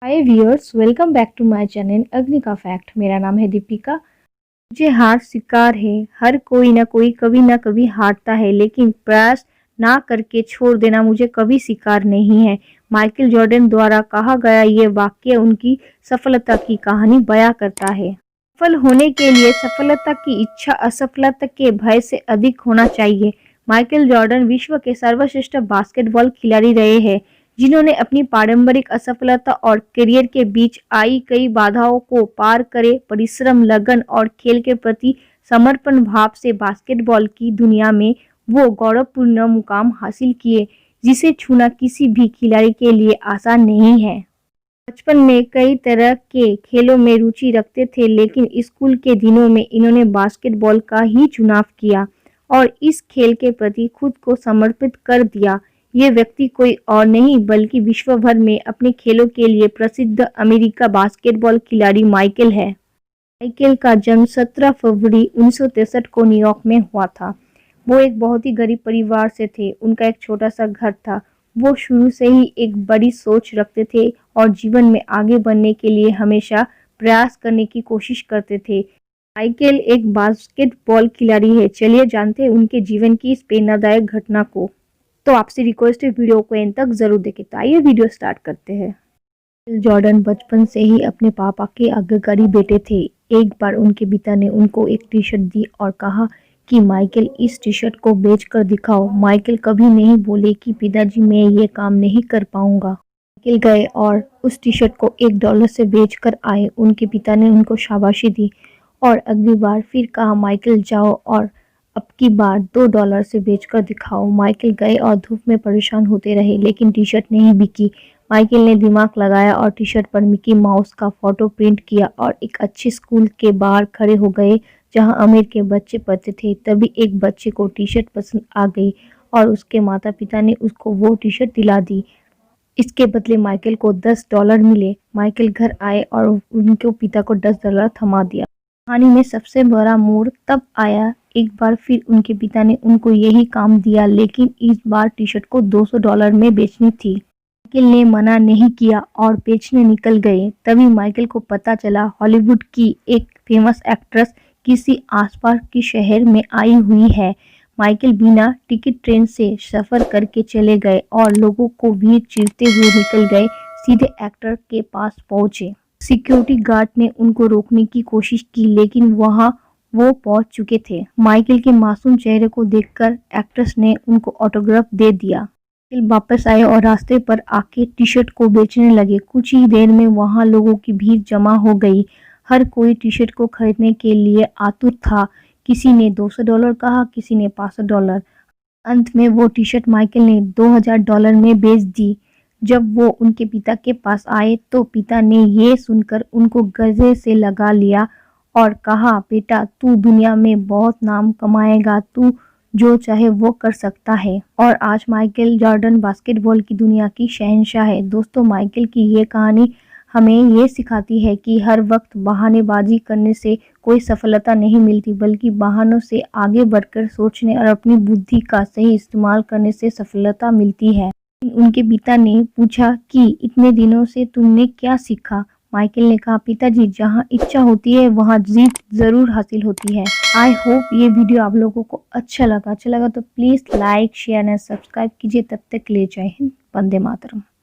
Hi viewers, welcome back to my channel Agni का fact. मेरा नाम है दीपिका। मुझे हार स्वीकार है। हर कोई ना कोई कभी ना कभी हारता है, लेकिन प्रयास ना करके छोड़ देना मुझे कभी स्वीकार नहीं है। माइकल जॉर्डन द्वारा कहा गया ये वाक्य उनकी सफलता की कहानी बयां करता है। सफल होने के लिए सफलता की इच्छा असफलता के भय से अधिक होना चाहिए। माइकल जॉर्डन विश्व के सर्वश्रेष्ठ बास्केटबॉल खिलाड़ी रहे हैं, जिन्होंने अपनी पारंपरिक असफलता और करियर के बीच आई कई बाधाओं को पार करे परिश्रम, लगन और खेल के प्रति समर्पण भाव से बास्केटबॉल की दुनिया में वो गौरवपूर्ण मुकाम हासिल किए, जिसे छूना किसी भी खिलाड़ी के लिए आसान नहीं है। बचपन में कई तरह के खेलों में रुचि रखते थे, लेकिन स्कूल के दिनों में इन्होंने बास्केटबॉल का ही चुनाव किया और इस खेल के प्रति खुद को समर्पित कर दिया। ये व्यक्ति कोई और नहीं बल्कि विश्व भर में अपने खेलों के लिए प्रसिद्ध अमेरिका बास्केटबॉल खिलाड़ी माइकल है। माइकल का जन्म 17 फरवरी 1963 को न्यूयॉर्क में हुआ था। वो एक बहुत ही गरीब परिवार से थे। उनका एक छोटा सा घर था। वो शुरू से ही एक बड़ी सोच रखते थे और जीवन में आगे बढ़ने के लिए हमेशा प्रयास करने की कोशिश करते थे। माइकल एक बास्केटबॉल खिलाड़ी है। चलिए जानते हैं उनके जीवन की इस प्रेरणादायक घटना को। तो आपसे रिक्वेस्ट है, वीडियो को एंड तक जरूर देखें। तो आइए वीडियो स्टार्ट करते हैं। माइकल जॉर्डन बचपन से ही अपने पापा के आज्ञाकारी बेटे थे। एक बार उनके पिता ने उनको एक टी शर्ट दी और कहा कि माइकल इस टी शर्ट को बेच कर दिखाओ। माइकल कभी नहीं बोले कि पिताजी मैं ये काम नहीं कर पाऊंगा। माइकल गए और उस टी शर्ट को $1 से बेच कर आए। उनके पिता ने उनको शाबाशी दी और अगली बार फिर कहा माइकल जाओ और अब की बार $2 से बेचकर दिखाओ। माइकल गए और धूप में परेशान होते रहे, लेकिन टी शर्ट नहीं बिकी। माइकल ने दिमाग लगाया और टी शर्ट पर मिकी माउस का फोटो प्रिंट किया और एक अच्छे स्कूल के बाहर खड़े हो गए जहां अमीर के बच्चे पढ़ते थे। तभी एक बच्चे को टी शर्ट पसंद आ गई और उसके माता पिता ने उसको वो टी शर्ट दिला दी। इसके बदले माइकल को $10 मिले। माइकल घर आए और उनके पिता को $10 थमा दिया। कहानी में सबसे बड़ा मोड़ तब आया, एक बार फिर उनके पिता ने उनको यही काम दिया, लेकिन इस बार टी शर्ट को $200 में बेचनी थी। माइकल ने मना नहीं किया और बेचने निकल गए। तभी माइकल को पता चला हॉलीवुड की एक फेमस एक्ट्रेस किसी आसपास के शहर में आई हुई है। माइकल बिना टिकट ट्रेन से सफर करके चले गए और लोगों को भीड़ चीरते हुए निकल गए, सीधे एक्टर के पास पहुंचे। सिक्योरिटी गार्ड ने उनको रोकने की कोशिश की, लेकिन वहां वो पहुंच चुके थे। माइकल के मासूम चेहरे को देखकर एक्ट्रेस ने उनको ऑटोग्राफ दे दिया। माइकल वापस आए और रास्ते पर आके टी शर्ट को बेचने लगे। कुछ ही देर में वहां लोगों की भीड़ जमा हो गई। हर कोई टी शर्ट को खरीदने के लिए आतुर था। किसी ने $200 कहा, किसी ने $500। अंत में वो टी शर्ट माइकल ने $2000 में बेच दी। जब वो उनके पिता के पास आए तो पिता ने ये सुनकर उनको गले से लगा लिया और कहा, बेटा तू दुनिया में बहुत नाम कमाएगा, तू जो चाहे वो कर सकता है। और आज माइकल जॉर्डन बास्केटबॉल की दुनिया की शहंशाह है। दोस्तों, माइकल की ये कहानी हमें ये सिखाती है कि हर वक्त बहानेबाजी करने से कोई सफलता नहीं मिलती, बल्कि बहानों से आगे बढ़कर सोचने और अपनी बुद्धि का सही इस्तेमाल करने से सफलता मिलती है। उनके पिता ने पूछा कि इतने दिनों से तुमने क्या सीखा? माइकल ने कहा, पिताजी जहां इच्छा होती है वहां जीत जरूर हासिल होती है। आई होप ये वीडियो आप लोगों को अच्छा लगा तो please like, share and subscribe कीजिए। तब तक के लिए जय हिंद, वंदे मातरम।